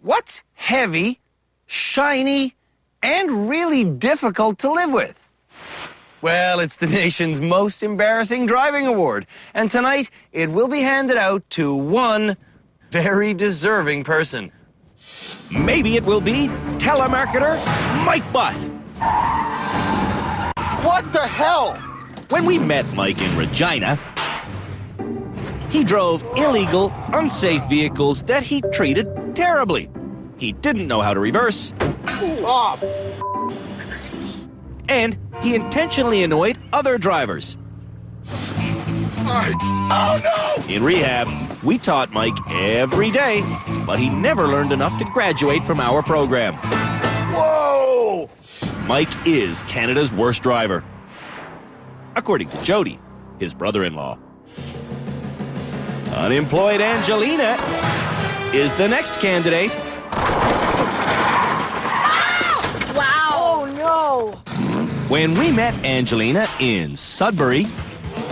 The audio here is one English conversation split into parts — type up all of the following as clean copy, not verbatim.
What's heavy, shiny, and really difficult to live with? Well, it's the nation's most embarrassing driving award. And tonight, it will be handed out to one very deserving person. Maybe it will be telemarketer Mike Butt. What the hell? When we met Mike in Regina, he drove illegal, unsafe vehicles that he treated terribly. He didn't know how to reverse. Oh, And he intentionally annoyed other drivers. oh no! In rehab, we taught Mike every day, but he never learned enough to graduate from our program. Whoa! Mike is Canada's worst driver, according to Jody, his brother-in-law. Unemployed Angelina is the next candidate. Wow. Oh no! When we met Angelina in Sudbury,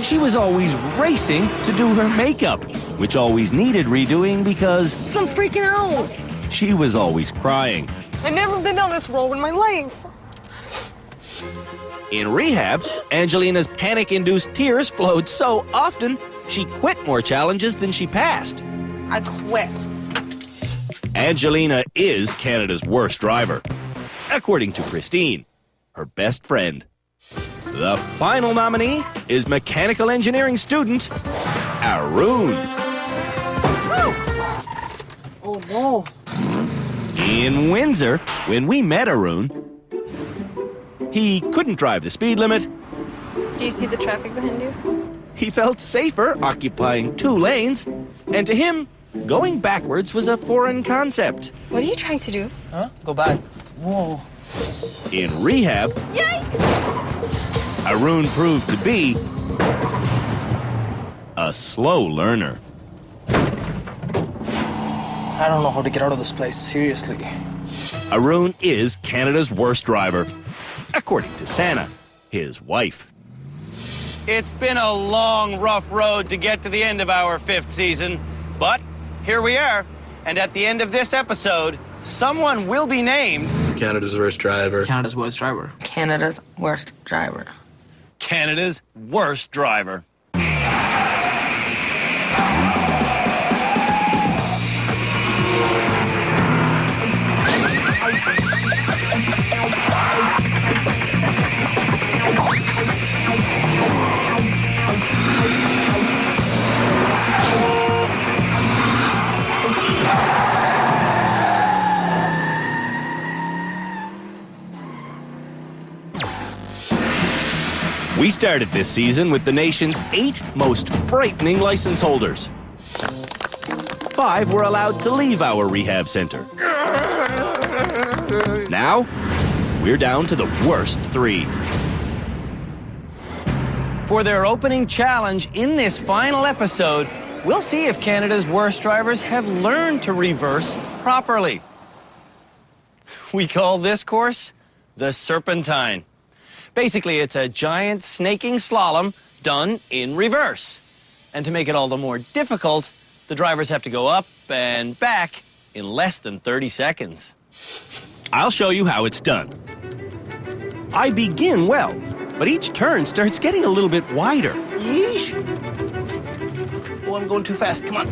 she was always racing to do her makeup, which always needed redoing because I'm freaking out. she was always crying. I've never been down this road in my life. In rehab, Angelina's panic-induced tears flowed so often, she quit more challenges than she passed. I quit. Angelina is Canada's worst driver, according to Christine, her best friend. The final nominee is mechanical engineering student Arun. Oh no! In Windsor, when we met Arun, he couldn't drive the speed limit. Do you see the traffic behind you? He felt safer occupying 2 lanes, and to him, going backwards was a foreign concept. What are you trying to do? Huh? Go back. Whoa. In rehab, Yikes! Arun proved to be a slow learner. I don't know how to get out of this place, seriously. Arun is Canada's worst driver, according to Sana, his wife. It's been a long, rough road to get to the end of our 5th season, but here we are. And at the end of this episode, someone will be named Canada's worst driver. Canada's worst driver. Canada's worst driver. Canada's worst driver. We started this season with the nation's 8 most frightening license holders. 5 were allowed to leave our rehab center. Now, we're down to the worst 3. For their opening challenge in this final episode, we'll see if Canada's worst drivers have learned to reverse properly. We call this course the Serpentine. Basically, it's a giant snaking slalom done in reverse. And to make it all the more difficult, the drivers have to go up and back in less than 30 seconds. I'll show you how it's done. I begin well, but each turn starts getting a little bit wider. Yeesh. Oh, I'm going too fast. Come on.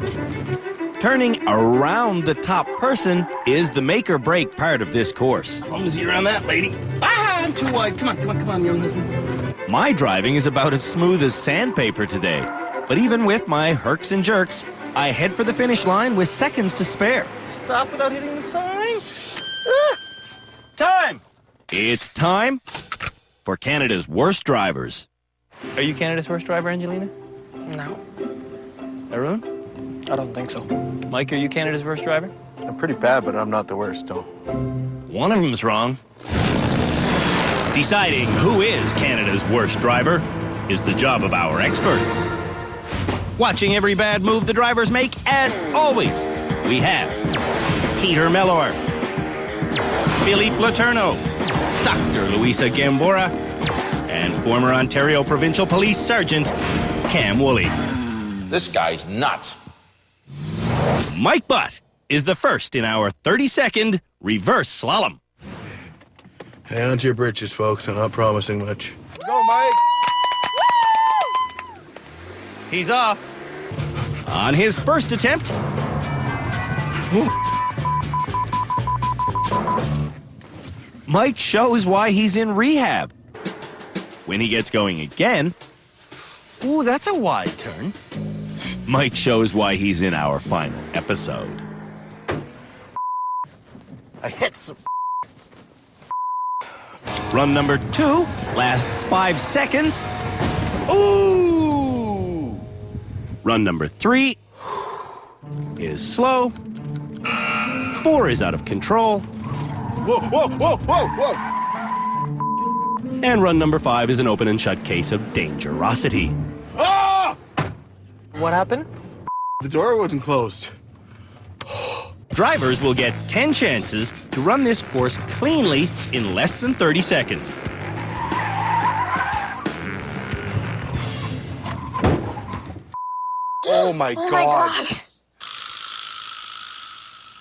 Turning around the top person is the make or break part of this course. Clumsy around that, lady. Ah, I'm too wide. Come on, you're listening. My driving is about as smooth as sandpaper today. But even with my herks and jerks, I head for the finish line with seconds to spare. Stop without hitting the sign. Ah. Time. It's time for Canada's worst drivers. Are you Canada's worst driver, Angelina? No, Arun? I don't think so. Mike, are you Canada's worst driver? I'm pretty bad, but I'm not the worst, no. One of them's wrong. Deciding who is Canada's worst driver is the job of our experts. Watching every bad move the drivers make, as always, we have Peter Mellor, Philippe Letourneau, Dr. Luisa Gambora, and former Ontario Provincial Police Sergeant Cam Woolley. This guy's nuts. Mike Butt is the first in our 30-second reverse slalom. Hang on to your britches, folks. I'm not promising much. Go, Mike. He's off. On his first attempt, Mike shows why he's in rehab. When he gets going again, Ooh, that's a wide turn. Mike shows why he's in our final episode. I hit some. Run number 2 lasts 5 seconds. Ooh! Run number 3 is slow. 4 is out of control. Whoa, whoa, whoa, whoa, whoa. And run number 5 is an open and shut case of dangerosity. Ah! What happened? The door wasn't closed. Drivers will get 10 chances to run this course cleanly in less than 30 seconds. Oh my God.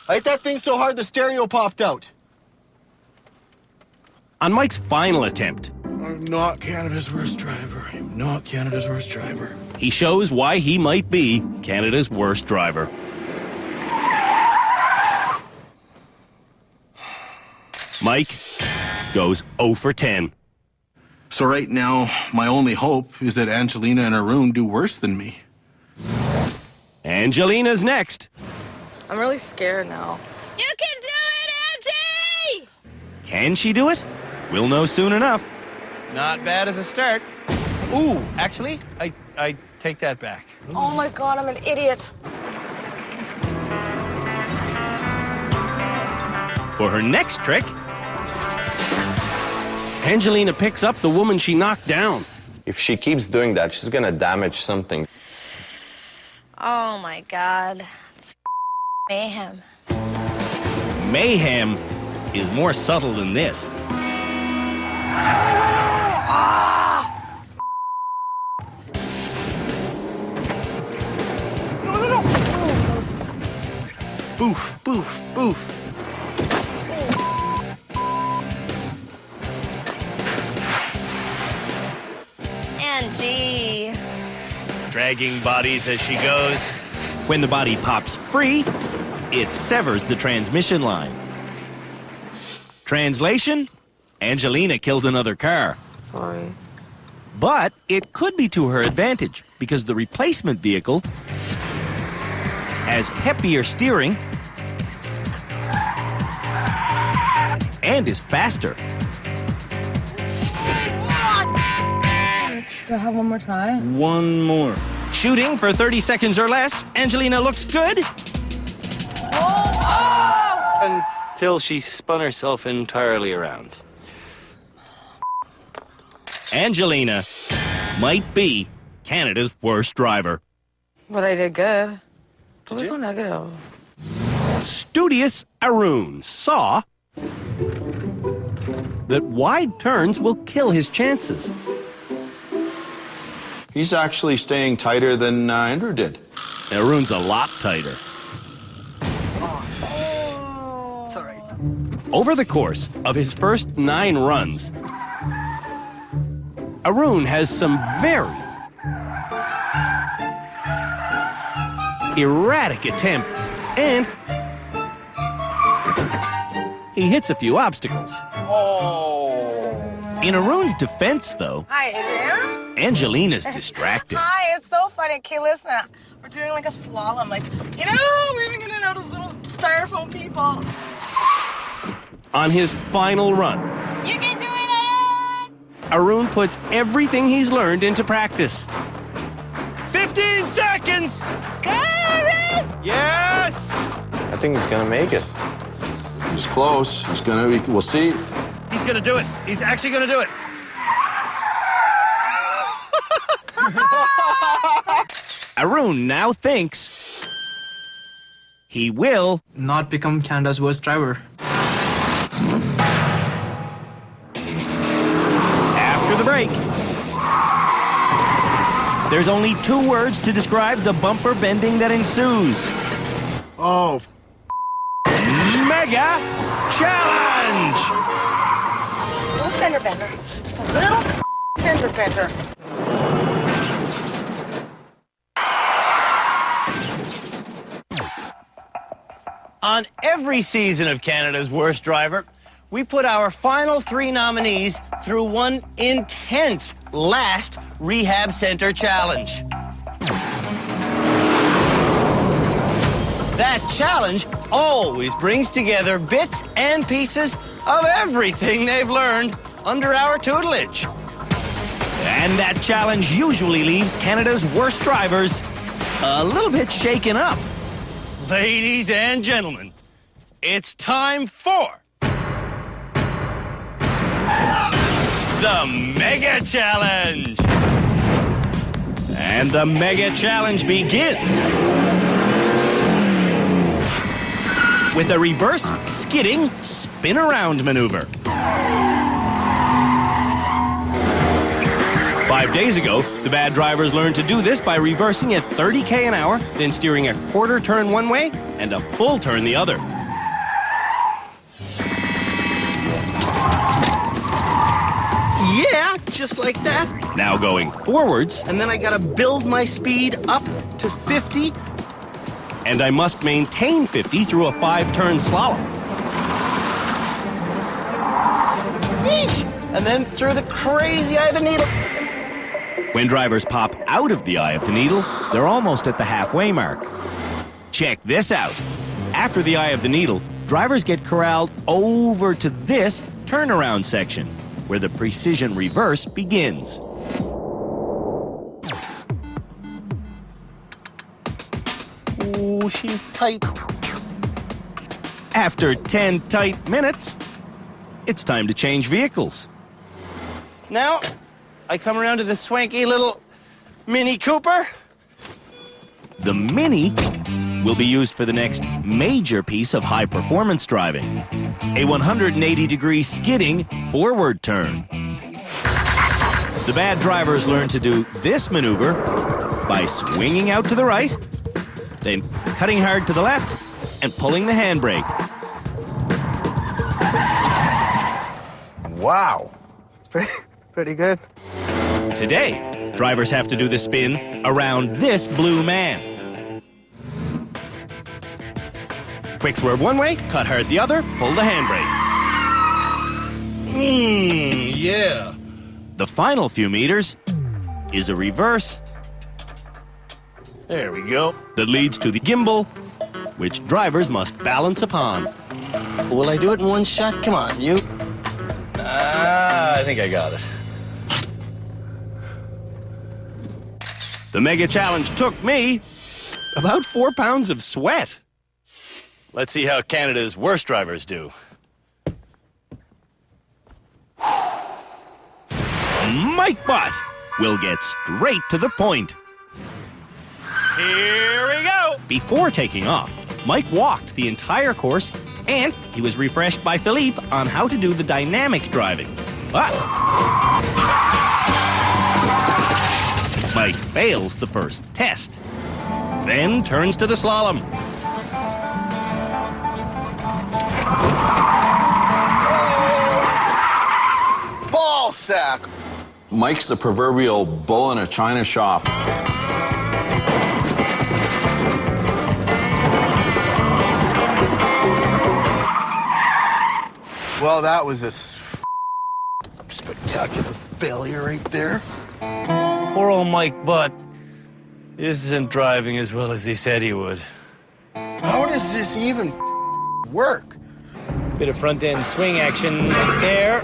I hit that thing so hard the stereo popped out. On Mike's final attempt, I'm not Canada's worst driver. I'm not Canada's worst driver. he shows why he might be Canada's worst driver. Mike goes 0 for 10. So right now, my only hope is that Angelina and Arun do worse than me. Angelina's next. I'm really scared now. You can do it, Angie! Can she do it? We'll know soon enough. Not bad as a start. Ooh, actually, I take that back. Oh my God, I'm an idiot. For her next trick, Angelina picks up the woman she knocked down. If she keeps doing that, she's gonna damage something. Oh my God. It's mayhem. Mayhem is more subtle than this. Boof, boof, boof. Angie. Dragging bodies as she goes. When the body pops free, it severs the transmission line. Translation? Angelina killed another car. Sorry. But it could be to her advantage because the replacement vehicle has peppier steering and is faster. Do I have one more try? One more. Shooting for 30 seconds or less, Angelina looks good. Until she spun herself entirely around. Angelina might be Canada's worst driver. But I did good. It was so negative. Studious Arun saw that wide turns will kill his chances. He's actually staying tighter than Andrew did. Arun's a lot tighter. Sorry. Over the course of his first 9 runs, Arun has some very erratic attempts, and he hits a few obstacles. In Arun's defense, though, Hi, Adriana. Angelina's distracted. Hi, it's so funny. Okay, listen, we're doing like a slalom, like, we're even gonna know those little styrofoam people. On his final run, You can do it, Arun puts everything he's learned into practice. 15 seconds! Aaron! Yes! I think he's gonna make it. He's close. He's gonna be. We'll see. He's gonna do it. He's actually gonna do it. Arun now thinks he will Not become Canada's worst driver. after the break. There's only 2 words to describe the bumper bending that ensues. Oh, Mega Challenge! Just a little fender bender. Just a little fender bender. On every season of Canada's Worst Driver, we put our final 3 nominees through one intense last rehab center challenge. That challenge always brings together bits and pieces of everything they've learned under our tutelage. And that challenge usually leaves Canada's worst drivers a little bit shaken up. Ladies and gentlemen, it's time for the Mega Challenge. And the Mega Challenge begins with a reverse skidding spin around maneuver. 5 days ago, the bad drivers learned to do this by reversing at 30 an hour, then steering a quarter turn one way and a full turn the other. Yeah, just like that. Now going forwards, And then I gotta build my speed up to 50. and I must maintain 50 through a 5-turn slalom. Yeesh. And then through the crazy eye of the needle. When drivers pop out of the eye of the needle, they're almost at the halfway mark. Check this out. After the eye of the needle, drivers get corralled over to this turnaround section, where the precision reverse begins. Ooh, she's tight. After 10 tight minutes, it's time to change vehicles. Now, I come around to this swanky little Mini Cooper. The Mini will be used for the next major piece of high-performance driving, a 180-degree skidding forward turn. The bad drivers learn to do this maneuver by swinging out to the right, then cutting hard to the left and pulling the handbrake. Wow. It's pretty good. Today, drivers have to do the spin around this blue man. Quick swerve one way, cut hard the other, pull the handbrake. Yeah. The final few meters is a reverse There we go. that leads to the gimbal, which drivers must balance upon. Will I do it in one shot? Come on, you. I think I got it. The Mega Challenge took me about 4 pounds of sweat. Let's see how Canada's worst drivers do. Mike Butt will get straight to the point. Here we go. Before taking off, Mike walked the entire course, and he was refreshed by Philippe on how to do the dynamic driving. But Mike fails the first test, then turns to the slalom. Ball sack. Mike's the proverbial bull in a china shop. Well, that was a spectacular failure right there. Poor old Mike Butt isn't driving as well as he said he would. How does this even work? Bit of front end swing action right there.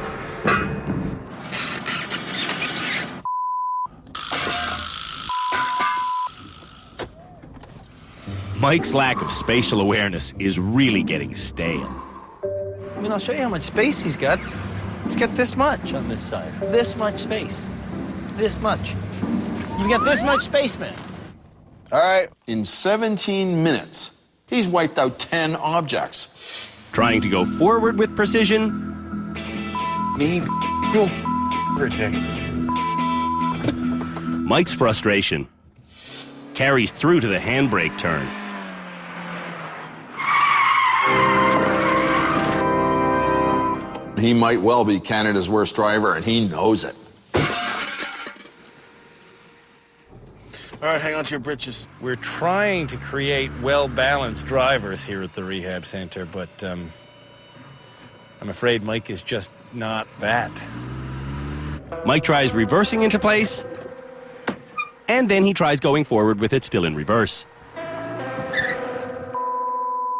Mike's lack of spatial awareness is really getting stale. I mean, I'll show you how much space he's got. He's got this much on this side. This much space. This much. You've got this much space, man. All right. In 17 minutes, he's wiped out 10 objects. Trying to go forward with precision, Me, you everything. Mike's frustration carries through to the handbrake turn. He might well be Canada's worst driver, and he knows it. All right, hang on to your britches. We're trying to create well-balanced drivers here at the rehab center, but I'm afraid Mike is just not that. Mike tries reversing into place, and then he tries going forward with it still in reverse.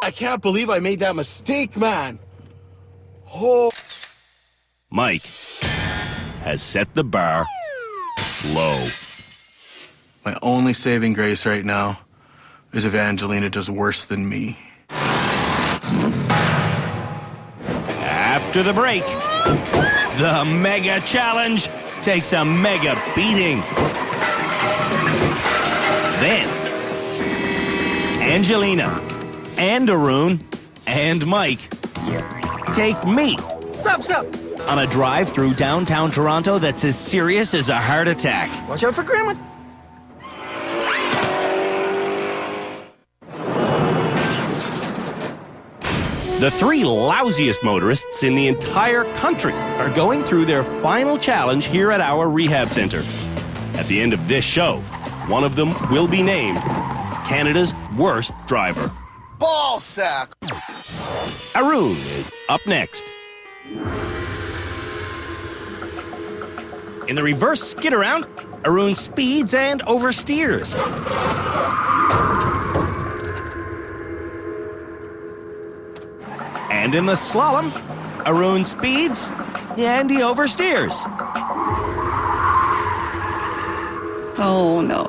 I can't believe I made that mistake, man. Oh. Mike has set the bar low. My only saving grace right now is if Angelina does worse than me. After the break, the Mega Challenge takes a mega beating. Then, Angelina and Arun and Mike take me Stop. on a drive through downtown Toronto that's as serious as a heart attack. Watch out for Grandma. The three lousiest motorists in the entire country are going through their final challenge here at our rehab center. At the end of this show, one of them will be named Canada's worst driver. Ball sack. Arun is up next. In the reverse skid around, Arun speeds and oversteers. And in the slalom, Arun speeds and he oversteers. Oh, no.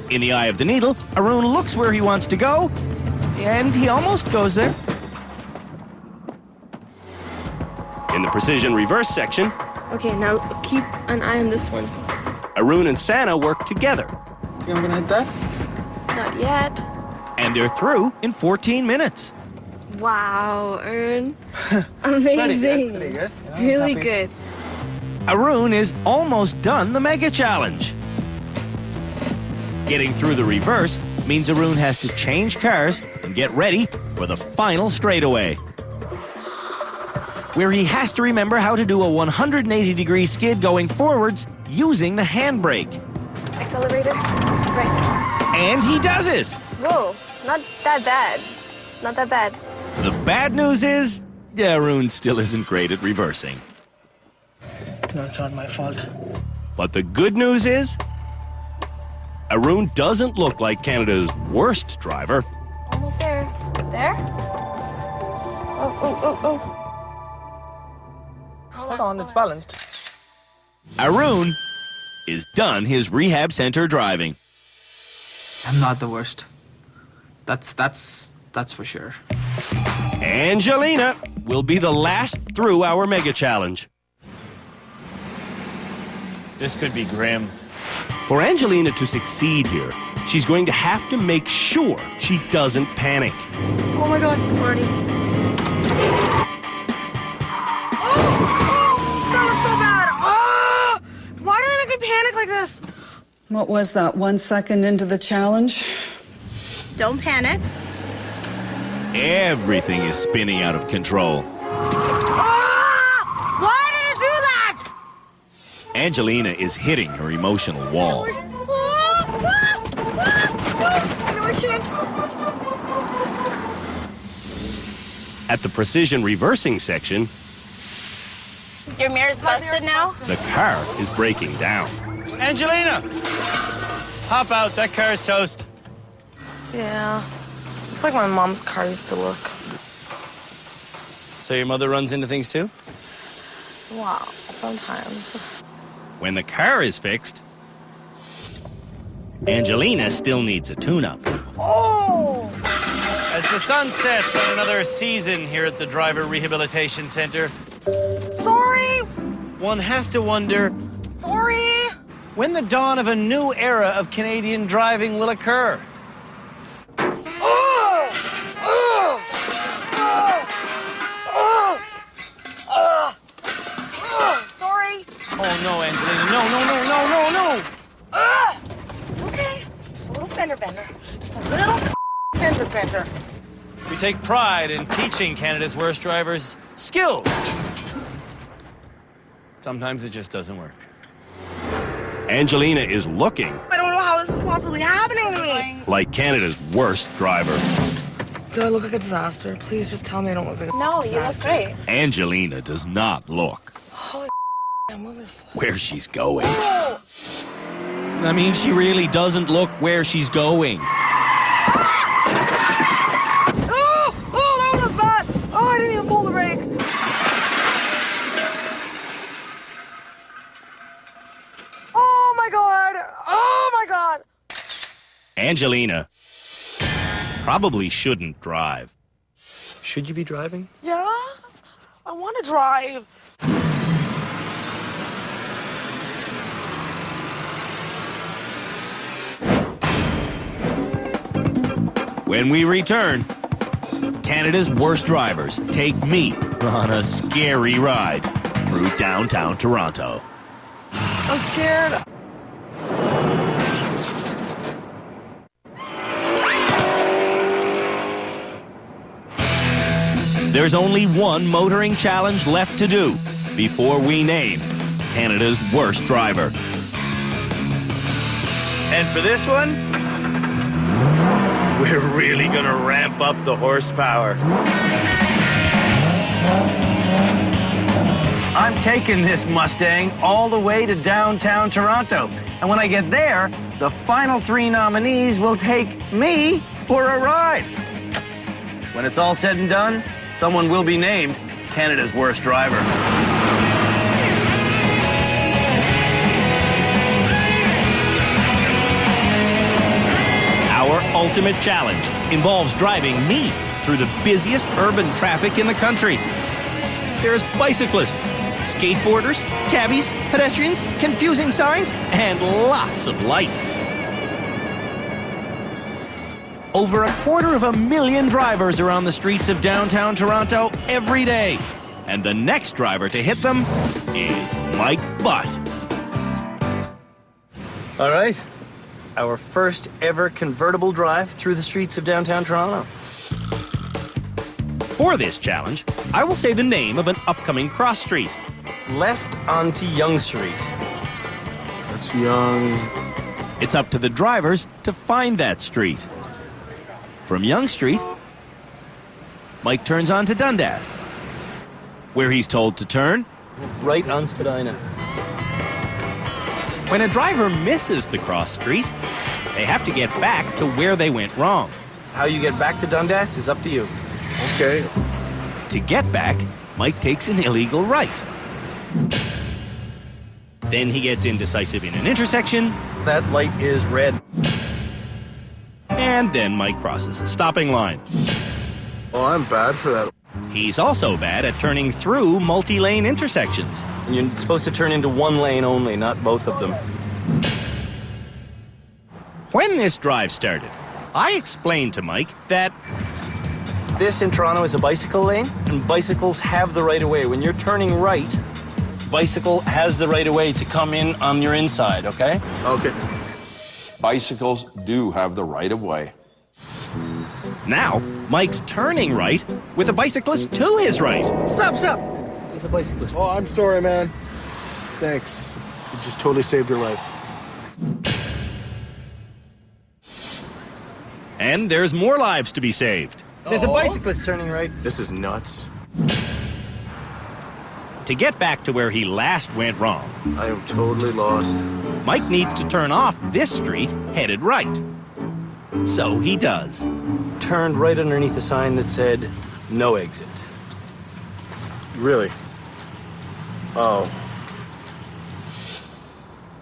In the eye of the needle, Arun looks where he wants to go, and he almost goes there. In the precision reverse section, Okay, now keep an eye on this one. Arun and Sana work together, Think I'm gonna hit that? Not yet. and they're through in 14 minutes. Wow, Ern. Amazing. Pretty good. Really Happy. good. Arun is almost done the Mega Challenge. Getting through the reverse means Arun has to change cars and get ready for the final straightaway, where he has to remember how to do a 180-degree skid going forwards using the handbrake. Accelerator. Right. And he does it! Whoa, not that bad. Not that bad. The bad news is, Arun still isn't great at reversing. No, it's not my fault. But the good news is, Arun doesn't look like Canada's worst driver. Almost there. There? Oh. Hold on, it's balanced. Arun is done his rehab center driving. I'm not the worst. That's for sure. Angelina will be the last through our Mega Challenge. This could be grim. For Angelina to succeed here, she's going to have to make sure she doesn't panic. Oh my god. 40. That was so bad. Oh! Why do they make me panic like this? What was that, 1 second into the challenge? Don't panic. Everything is spinning out of control. Ah! Why did it do that? Angelina is hitting her emotional wall. I know I can't. At the precision reversing section, Your mirror's busted now? the car is breaking down. Angelina! Hop out, that car's toast. Yeah. It's like my mom's car used to look. So your mother runs into things too? Wow, sometimes. When the car is fixed, Angelina still needs a tune-up. Oh! As the sun sets on another season here at the Driver Rehabilitation Center, Sorry! one has to wonder Sorry! when the dawn of a new era of Canadian driving will occur. Sorry! Oh no, Angelina, no. It's okay. Just a little fender bender. Just a little fender bender. We take pride in teaching Canada's worst drivers skills Sometimes it just doesn't work. Angelina is looking I don't know how this is possibly happening to me. like Canada's worst driver. Do I look like a disaster? Please just tell me I don't look like a No, you look disaster. great. Angelina does not look Holy I'm moving fast. where she's going. Oh! I mean, she really doesn't look where she's going. Oh, that was bad. Oh, I didn't even pull the brake. Oh my god. Oh my god. Angelina probably shouldn't drive. Should you be driving? Yeah? I want to drive. When we return, Canada's worst drivers take me on a scary ride through downtown Toronto. I'm scared. There's only one motoring challenge left to do before we name Canada's worst driver. And for this one, we're really gonna ramp up the horsepower. I'm taking this Mustang all the way to downtown Toronto. And when I get there, the final 3 nominees will take me for a ride. When it's all said and done, someone will be named Canada's worst driver. Our ultimate challenge involves driving me through the busiest urban traffic in the country. There's bicyclists, skateboarders, cabbies, pedestrians, confusing signs, and lots of lights. Over 250,000 drivers are on the streets of downtown Toronto every day. And the next driver to hit them is Mike Butt. All right. Our first ever convertible drive through the streets of downtown Toronto. For this challenge, I will say the name of an upcoming cross street. Left onto Yonge Street. That's young. It's up to the drivers to find that street. From Yonge Street, Mike turns on to Dundas, where he's told to turn. Right on Spadina. When a driver misses the cross street, they have to get back to where they went wrong. How you get back to Dundas is up to you. Okay. To get back, Mike takes an illegal right. Then he gets indecisive in an intersection, That light is red. and then Mike crosses a stopping line. Oh, I'm bad for that. He's also bad at turning through multi-lane intersections. And you're supposed to turn into one lane only, not both of them. When this drive started, I explained to Mike that This in Toronto is a bicycle lane, and bicycles have the right of way. When you're turning right, bicycle has the right of way to come in on your inside, okay? Okay. Bicycles do have the right of way. now Mike's turning right with a bicyclist to his right. Stop, stop! There's a bicyclist. Oh, I'm sorry, man. Thanks. You just totally saved your life. And there's more lives to be saved. There's a bicyclist turning right. This is nuts. To get back to where he last went wrong, I am totally lost. Mike needs to turn off this street headed right. So he does. Turned right underneath a sign that said, no exit. Really? Oh.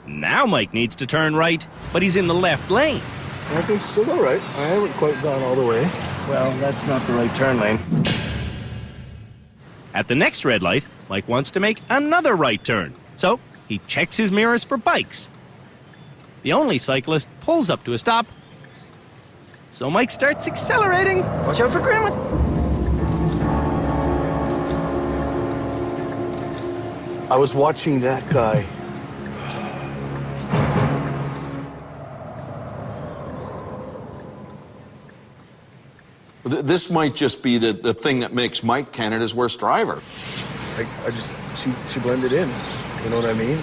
Now Mike needs to turn right, but he's in the left lane. I think it's still all right. I haven't quite gone all the way. Well, that's not the right turn lane. At the next red light, Mike wants to make another right turn. So he checks his mirrors for bikes. The only cyclist pulls up to a stop. So Mike starts accelerating. Watch out for grandma. I was watching that guy. This might just be the thing that makes Mike Canada's worst driver. She blended in. You know what I mean?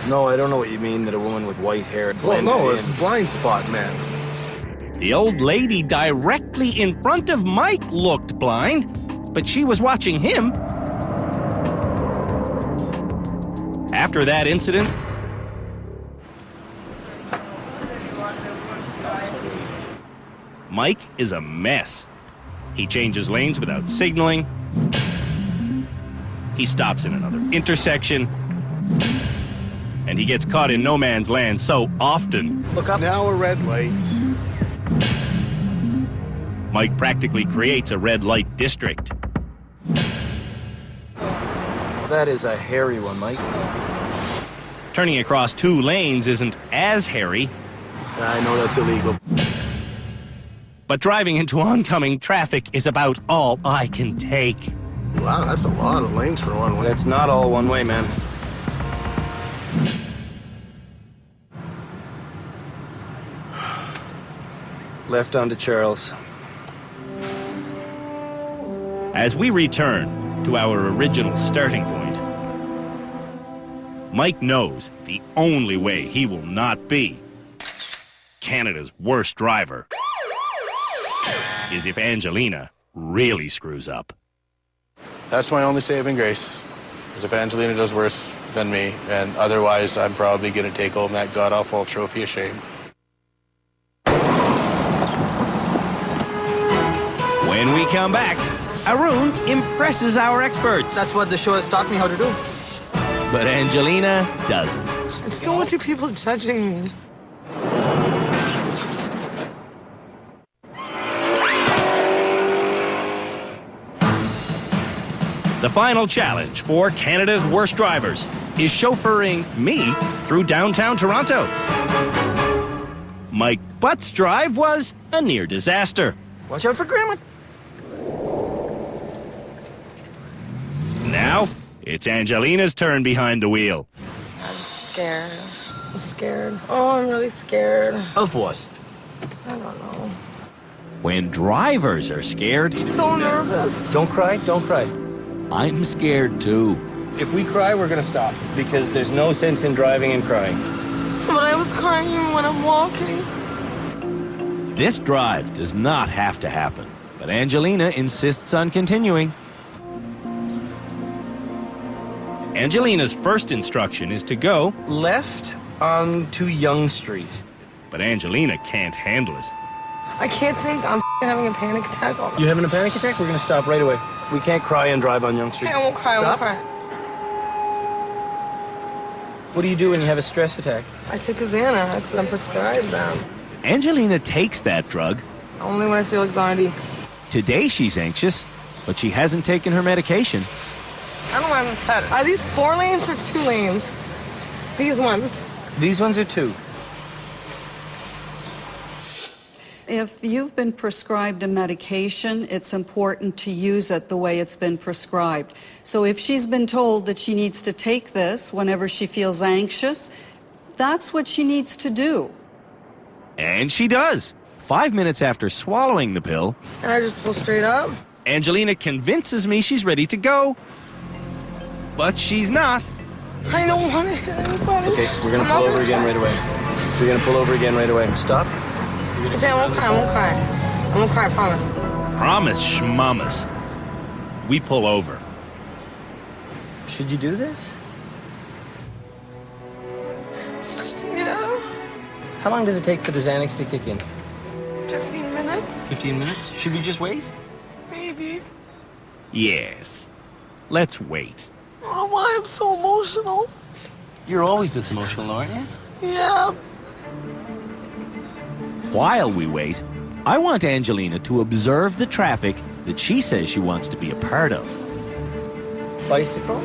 No, I don't know what you mean that a woman with white hair. Well, no, blended it's in. blind spot, man. The old lady directly in front of Mike looked blind, but she was watching him. After that incident, Mike is a mess. He changes lanes without signaling. He stops in another intersection. And he gets caught in no man's land so often. Look up. It's now a red light. Mike practically creates a red light district. That is a hairy one, Mike. Turning across 2 lanes isn't as hairy, I know that's illegal. but driving into oncoming traffic is about all I can take. Wow, that's a lot of lanes for one way. That's not all one way, man. Left onto Charles. As we return to our original starting point, Mike knows the only way he will not be Canada's worst driver is if Angelina really screws up. That's my only saving grace, is if Angelina does worse than me, and otherwise I'm probably going to take home that god-awful trophy of shame. When we come back, Arun impresses our experts, That's what the show has taught me how to do. but Angelina doesn't. There's so much people judging me. The final challenge for Canada's worst drivers is chauffeuring me through downtown Toronto. Mike Butt's drive was a near disaster. Watch out for Grandma. Now, it's Angelina's turn behind the wheel. I'm scared. I'm scared. Oh, I'm really scared. Of what? I don't know. When drivers are scared, I'm so nervous. Don't cry, don't cry. I'm scared too. If we cry, we're gonna stop. Because there's no sense in driving and crying. But I was crying even when I'm walking. This drive does not have to happen, but Angelina insists on continuing. Angelina's first instruction is to go, Left onto Yonge Street. but Angelina can't handle it. I can't think. I'm having a panic attack. You having a panic attack? We're gonna stop right away. We can't cry and drive on Yonge Street. Okay, I won't cry. I won't Stop. cry. What do you do when you have a stress attack? I take a Xanax. I'm prescribed them. Angelina takes that drug. Only when I feel anxiety. Today she's anxious, but she hasn't taken her medication. I don't know why I'm upset. Are these 4 lanes or 2 lanes? These ones. These ones are 2. If you've been prescribed a medication, it's important to use it the way it's been prescribed. So if she's been told that she needs to take this whenever she feels anxious, that's what she needs to do. And she does. 5 minutes after swallowing the pill, And I just pull straight up. Angelina convinces me she's ready to go. But she's not. I don't want to hit anybody. Okay, we're gonna pull over again right away. We're gonna pull over again right away. Stop. Okay, I won't cry. I won't cry. I won't cry, I promise. Promise schmamas. We pull over. Should you do this? Yeah. How long does it take for the Xanax to kick in? 15 minutes? 15 minutes? Should we just wait? Maybe. Yes. Let's wait. I don't know why I'm so emotional. You're always this emotional, aren't you? Yeah. While we wait, I want Angelina to observe the traffic that she says she wants to be a part of. Bicycle,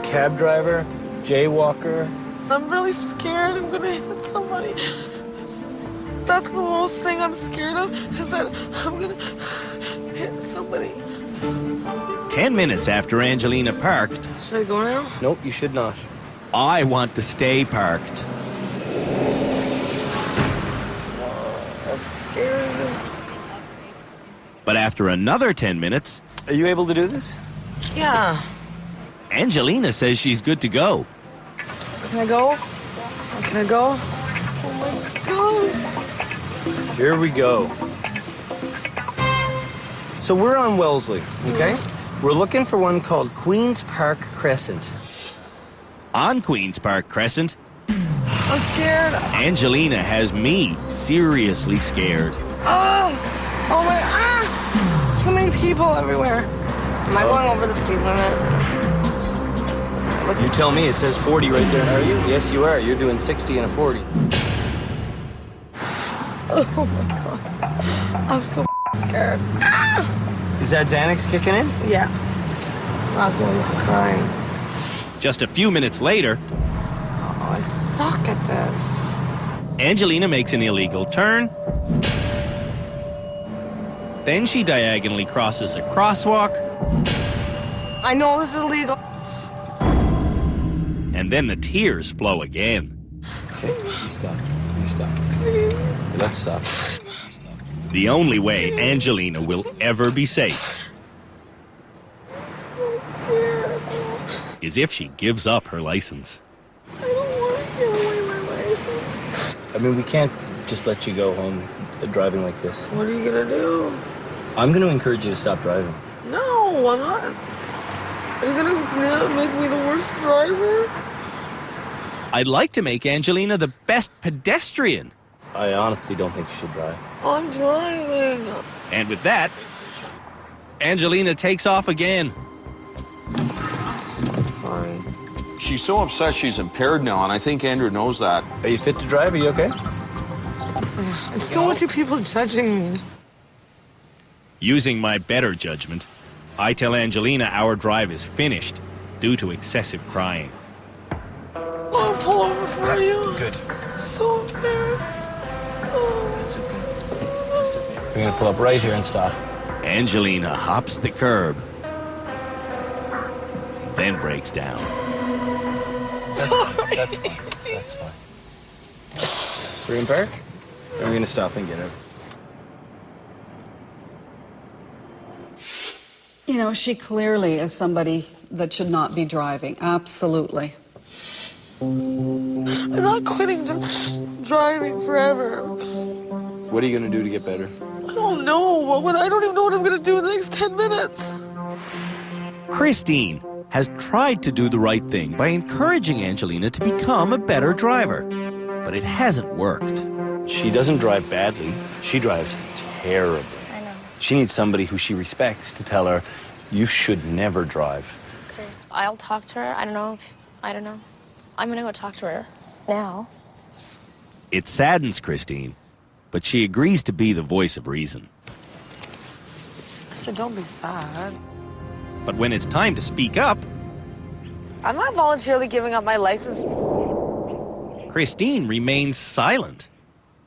cab driver, jaywalker. I'm really scared I'm gonna hit somebody. That's the most thing I'm scared of, is that I'm gonna hit somebody. 10 minutes after Angelina parked, Should I go now? Nope, you should not. I want to stay parked. That's scary. But after another 10 minutes, Are you able to do this? Yeah. Angelina says she's good to go. Can I go? Can I go? Oh my gosh. Here we go. So we're on Wellesley, okay? We're looking for one called Queen's Park Crescent. On Queen's Park Crescent, I'm scared. Angelina has me seriously scared. Oh my, too many people everywhere. Am I going over the speed limit? You tell me, it says 40 right there. Are you? Yes, you are. You're doing 60 and a 40. Oh my God. I'm so scared. Is that Xanax kicking in? Yeah. That's why I'm crying. Just a few minutes later, Oh, I suck at this. Angelina makes an illegal turn. Then she diagonally crosses a crosswalk. I know this is illegal. And then the tears flow again. Okay, you stop. You stop. Let's stop. The only way Angelina will ever be safe So scared. is if she gives up her license. I don't want to give away my license. I mean, we can't just let you go home driving like this. What are you gonna do? I'm going to encourage you to stop driving. No, I'm not. Are you gonna make me the worst driver? I'd like to make Angelina the best pedestrian. I honestly don't think you should drive. I'm driving. And with that, Angelina takes off again. Sorry. She's so upset she's impaired now, and I think Andrew knows that. Are you fit to drive? Are you okay? There's so many people judging me. Using my better judgment, I tell Angelina our drive is finished due to excessive crying. I'll pull over for you. Good. I'm so embarrassed. Oh. We're going to pull up right here and stop. Angelina hops the curb, then breaks down. Sorry. That's fine. That's fine. We're in park? And we're going to stop and get out. You know, she clearly is somebody that should not be driving. Absolutely. I'm not quitting driving forever. What are you going to do to get better? I don't know. I don't even know what I'm going to do in the next 10 minutes. Christine has tried to do the right thing by encouraging Angelina to become a better driver, but it hasn't worked. She doesn't drive badly. She drives terribly. I know. She needs somebody who she respects to tell her, you should never drive. Okay. I'll talk to her. I don't know. I'm gonna go talk to her now. It saddens Christine, but she agrees to be the voice of reason. So don't be sad. But when it's time to speak up, I'm not voluntarily giving up my license. Christine remains silent.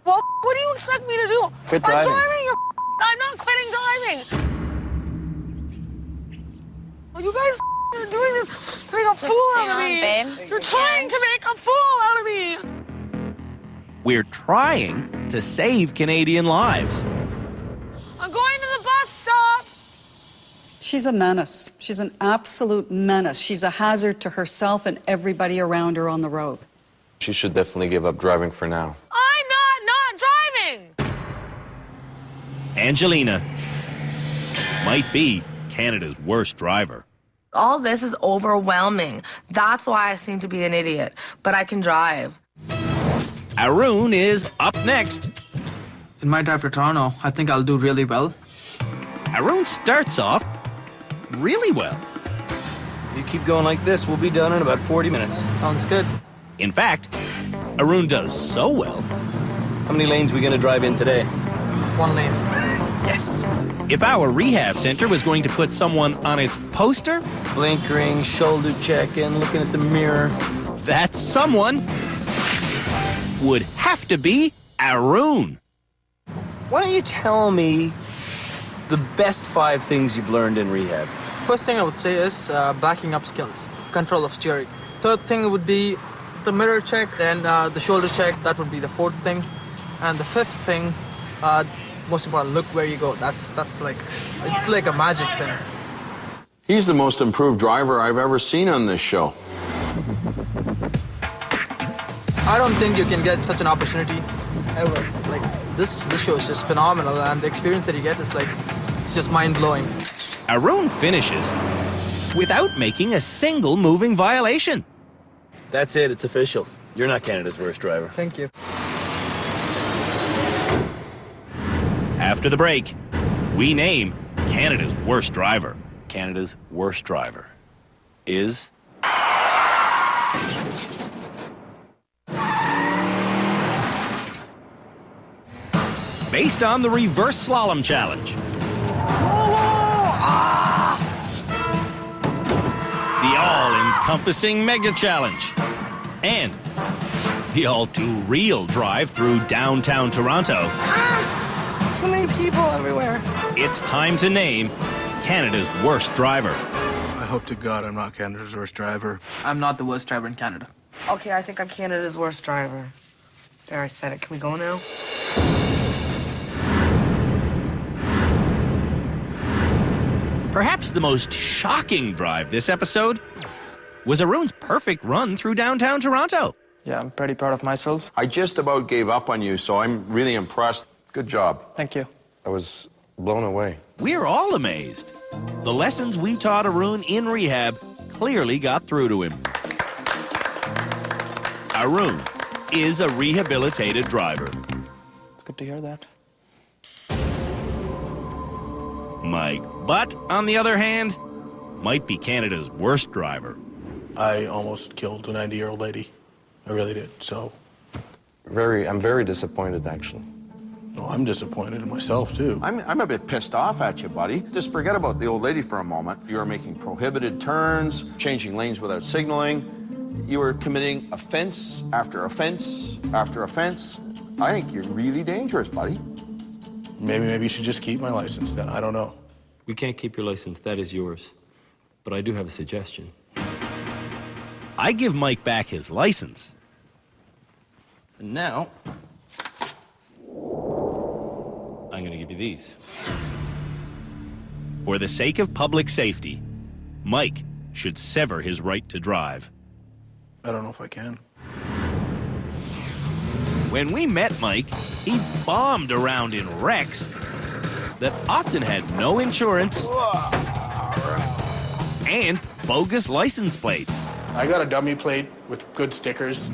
Well, what do you expect me to do? Quit I'm driving. driving. I'm not quitting driving. Well, you guys are doing this to make a fool out of me. Babe. You're trying to make a fool out of me. We're trying to save Canadian lives. I'm going to the bus stop. She's a menace. She's an absolute menace. She's a hazard to herself and everybody around her on the road. She should definitely give up driving for now. I'm not driving. Angelina might be Canada's worst driver. All this is overwhelming. That's why I seem to be an idiot. But I can drive. Arun is up next. In my drive to Toronto, I think I'll do really well. Arun starts off really well. You keep going like this, we'll be done in about 40 minutes. Sounds good. In fact, Arun does so well. How many lanes are we going to drive in today? 1 lane. Yes. If our rehab center was going to put someone on its poster, Blinkering, shoulder checking, looking at the mirror. that someone would have to be Arun. Why don't you tell me the best 5 things you've learned in rehab? First thing I would say is backing up skills, control of steering. Third thing would be the mirror check, then the shoulder check. That would be the 4th thing. And the 5th thing, most important, look where you go. That's like, it's like a magic thing. He's the most improved driver I've ever seen on this show. I don't think you can get such an opportunity ever. Like, this show is just phenomenal, and the experience that you get is like, it's just mind-blowing. Arun finishes without making a single moving violation. That's it. It's official. You're not Canada's worst driver. Thank you. After the break, we name Canada's worst driver. Canada's worst driver is... Based on the reverse slalom challenge. The all-encompassing mega challenge. And the all-too-real drive through downtown Toronto. Too many people everywhere. It's time to name Canada's worst driver. I hope to God I'm not Canada's worst driver. I'm not the worst driver in Canada. Okay, I think I'm Canada's worst driver. There, I said it. Can we go now? Perhaps the most shocking drive this episode was Arun's perfect run through downtown Toronto. Yeah, I'm pretty proud of myself. I just about gave up on you, so I'm really impressed. Good job. Thank you. I was blown away. We're all amazed. The lessons we taught Arun in rehab clearly got through to him. Arun is a rehabilitated driver. It's good to hear that. Mike Butt, on the other hand, might be Canada's worst driver. I almost killed a 90-year-old lady. I really did, so... I'm very disappointed, actually. No, I'm disappointed in myself, too. I'm a bit pissed off at you, buddy. Just forget about the old lady for a moment. You were making prohibited turns, changing lanes without signaling. You were committing offense after offense after offense. I think you're really dangerous, buddy. Maybe you should just keep my license then. I don't know. We can't keep your license. That is yours. But I do have a suggestion. I give Mike back his license. And now, I'm going to give you these. For the sake of public safety, Mike should sever his right to drive. I don't know if I can. When we met Mike, he bombed around in wrecks that often had no insurance and bogus license plates. I got a dummy plate with good stickers.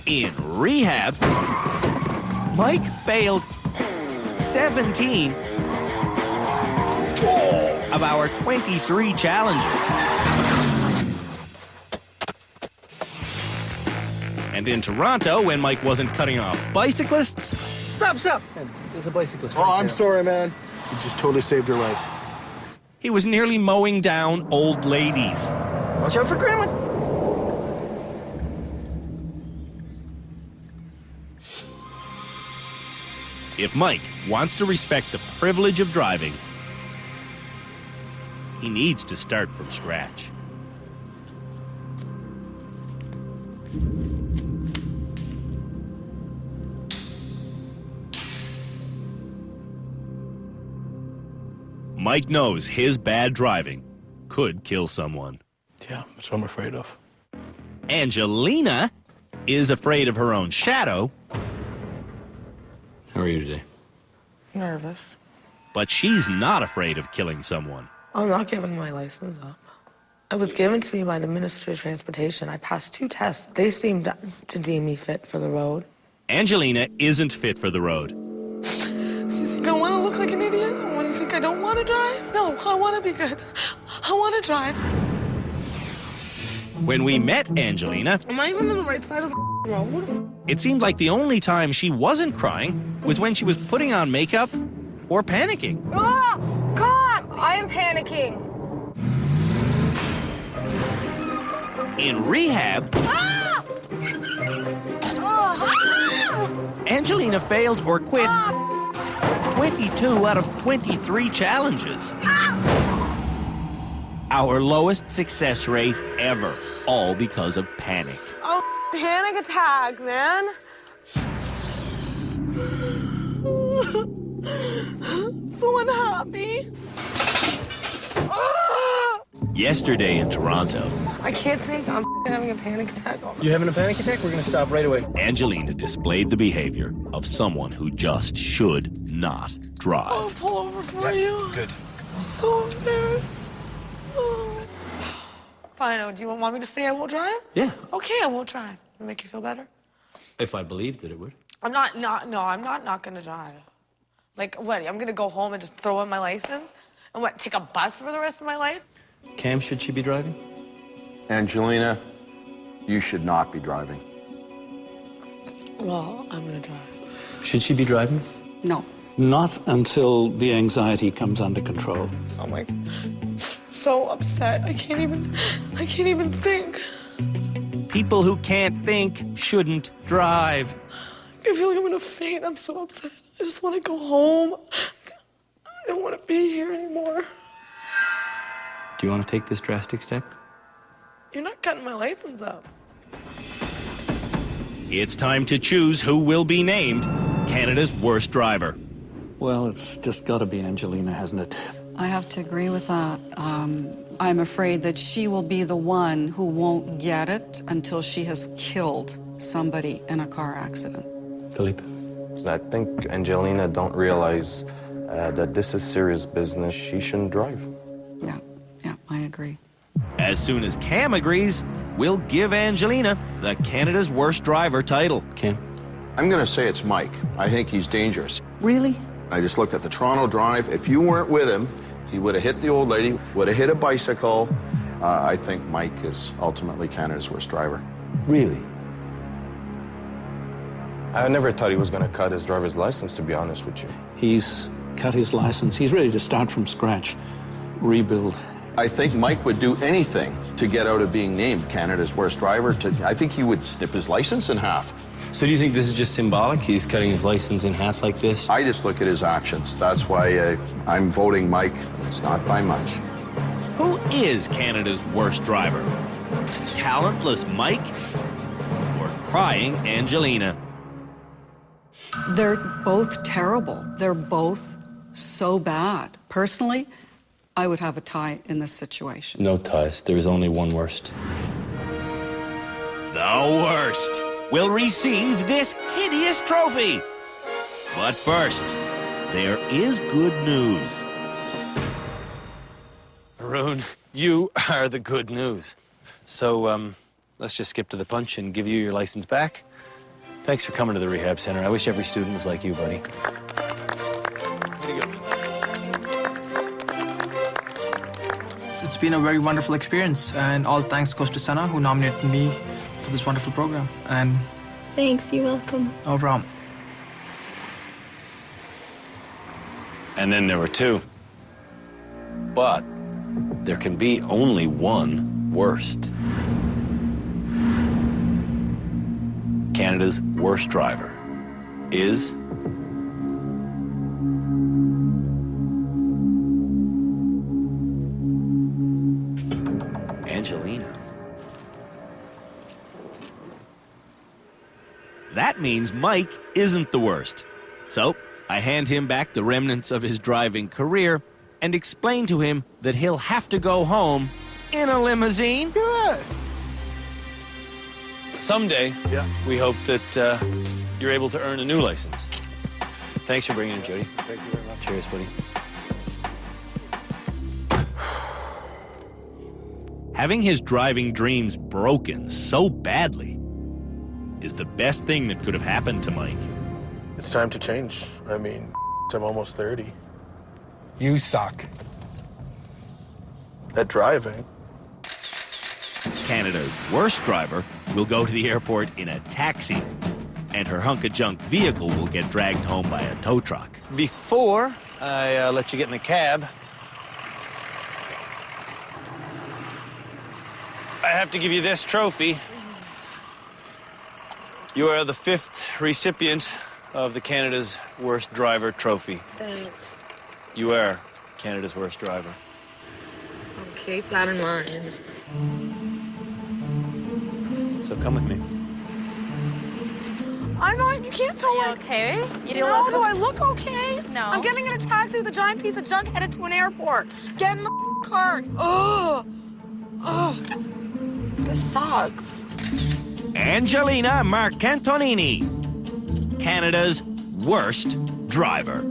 In rehab, Mike failed 17 of our 23 challenges. And in Toronto, when Mike wasn't cutting off bicyclists... Stop! There's a bicyclist. Oh, I'm sorry, man. You just totally saved your life. He was nearly mowing down old ladies. Watch out for Grandma. If Mike wants to respect the privilege of driving, he needs to start from scratch. Mike knows his bad driving could kill someone. Yeah, that's what I'm afraid of. Angelina is afraid of her own shadow. How are you today? Nervous. But she's not afraid of killing someone. I'm not giving my license up. It was given to me by the Ministry of Transportation. I passed 2 tests. They seemed to deem me fit for the road. Angelina isn't fit for the road. You think I want to look like an idiot? When you think I don't want to drive? No, I want to be good. I want to drive. When we met Angelina, Am I even on the right side of the road? it seemed like the only time she wasn't crying was when she was putting on makeup or panicking. Ah! God! I am panicking. In rehab, Angelina failed or quit 22 out of 23 challenges. Our lowest success rate ever, all because of panic. Oh, panic attack, man. So unhappy. Yesterday in Toronto, I can't think. I'm having a panic attack. You having a panic attack? We're gonna stop right away. Angelina displayed the behavior of someone who just should not drive. I'll pull over for you. Good. I'm so embarrassed. Oh. Fine. Do you want me to say I won't drive? Yeah. Okay, I won't drive. It'll make you feel better? If I believed that it would. I'm not gonna drive. Like, what, I'm gonna go home and just throw in my license? And what, take a bus for the rest of my life? Cam, should she be driving? Angelina, you should not be driving. Well, I'm gonna drive. Should she be driving? No. Not until the anxiety comes under control. Oh my, so upset. I can't even think. People who can't think shouldn't drive. I feel like I'm gonna faint. I'm so upset. I just want to go home. I don't want to be here anymore. Do you want to take this drastic step? You're not cutting my license up. It's time to choose who will be named Canada's worst driver. Well, it's just got to be Angelina, hasn't it? I have to agree with that. I'm afraid that she will be the one who won't get it until she has killed somebody in a car accident. Philippe? I think Angelina don't realize that this is serious business. She shouldn't drive. Yeah, I agree. As soon as Cam agrees, we'll give Angelina the Canada's worst driver title. Cam? I'm going to say it's Mike. I think he's dangerous. Really? I just looked at the Toronto Drive. If you weren't with him, he would have hit the old lady, would have hit a bicycle. I think Mike is ultimately Canada's worst driver. Really? I never thought he was going to cut his driver's license, to be honest with you. He's cut his license. He's ready to start from scratch, rebuild. I think Mike would do anything to get out of being named Canada's worst driver. I think he would snip his license in half. So do you think this is just symbolic? He's cutting his license in half like this? I just look at his actions. That's why I'm voting Mike. It's not by much. Who is Canada's worst driver? Talentless Mike or crying Angelina? They're both terrible. They're both so bad. Personally, I would have a tie in this situation. No ties. There is only one worst. The worst will receive this hideous trophy. But first, there is good news. Arun, you are the good news. So, let's just skip to the punch and give you your license back. Thanks for coming to the rehab center. I wish every student was like you, buddy. Here you go. It's been a very wonderful experience, and all thanks goes to Sana, who nominated me for this wonderful program. And Thanks, you're welcome. no problem. And then there were two. But there can be only one worst. Canada's worst driver is Angelina. That means Mike isn't the worst. So I hand him back the remnants of his driving career and explain to him that he'll have to go home in a limousine. Good. Someday, Yeah. we hope that you're able to earn a new license. Thanks for bringing it, Jody. Thank you very much. Cheers, buddy. Having his driving dreams broken so badly is the best thing that could have happened to Mike. It's time to change. I mean, I'm almost 30. You suck. At driving. Canada's worst driver will go to the airport in a taxi, and her hunk-of-junk vehicle will get dragged home by a tow truck. Before I let you get in the cab, I have to give you this trophy. You are the 5th recipient of the Canada's Worst Driver trophy. Thanks. You are Canada's worst driver. I'll keep that in mind. So come with me. I'm not, you can't tell You like, okay? You no, don't do I look okay? No. I'm getting in a taxi with a giant piece of junk headed to an airport. Get in the car. Ugh. Oh, this sucks. Angelina Marcantonini, Canada's worst driver.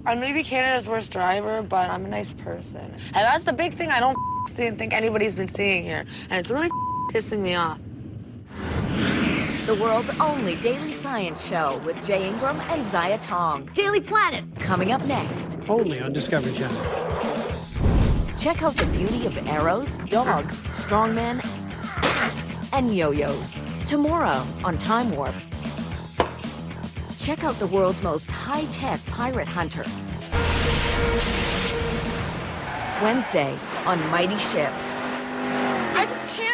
I may be Canada's worst driver, but I'm a nice person. And that's the big thing I don't think anybody's been seeing here. And it's really pissing me off. The world's only daily science show with Jay Ingram and Zaya Tong. Daily Planet. Coming up next. Only on Discovery Channel. Check out the beauty of arrows, dogs, strongmen, and yo-yos. Tomorrow on Time Warp. Check out the world's most high-tech pirate hunter. Wednesday on Mighty Ships. I just can't